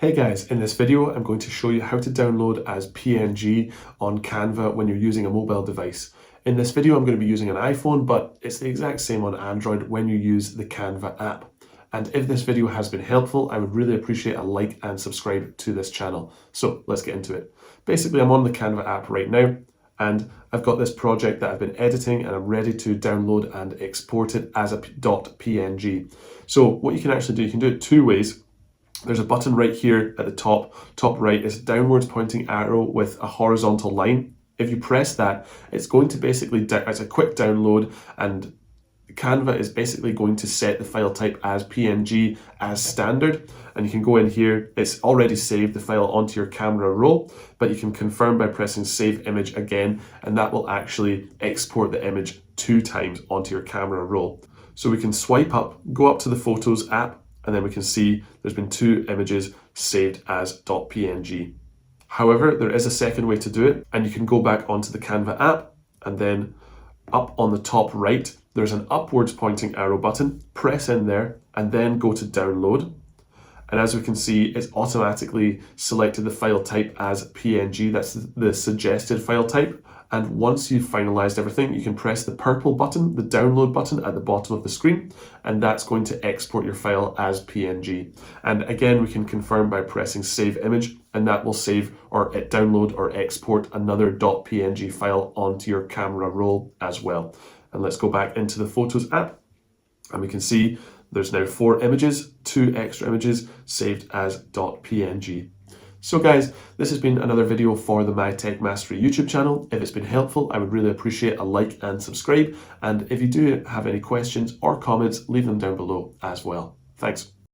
Hey guys, in this video I'm going to show you how to download as PNG on Canva when you're using a mobile device. In this video I'm going to be using an iPhone, but it's the exact same on Android when you use the Canva app. And if this video has been helpful, I would really appreciate a like and subscribe to this channel. So let's get into it. Basically, I'm on the Canva app right now, and I've got this project that I've been editing and I'm ready to download and export it as a .png. So what you can actually do, you can do it two ways. There's a button right here at the top right. It's a downwards pointing arrow with a horizontal line. If you press that, it's going to basically, it's a quick download, and Canva is basically going to set the file type as PNG as standard. And you can go in here, it's already saved the file onto your camera roll, but you can confirm by pressing save image again, and that will actually export the image 2 times onto your camera roll. So we can swipe up, go up to the Photos app, and then we can see there's been 2 images saved as .png. However, there is a second way to do it, and you can go back onto the Canva app, and then up on the top right, there's an upwards pointing arrow button. Press in there, and then go to download. And as we can see, it's automatically selected the file type as PNG. That's the suggested file type. And once you've finalized everything, you can press the purple button, the download button at the bottom of the screen, and that's going to export your file as PNG. And again, we can confirm by pressing save image, and that will save or download or export another .png file onto your camera roll as well. And let's go back into the Photos app, and we can see there's now 4 images, 2 extra images saved as .png. So guys, this has been another video for the My Tech Mastery YouTube channel. If it's been helpful, I would really appreciate a like and subscribe. And if you do have any questions or comments, leave them down below as well. Thanks.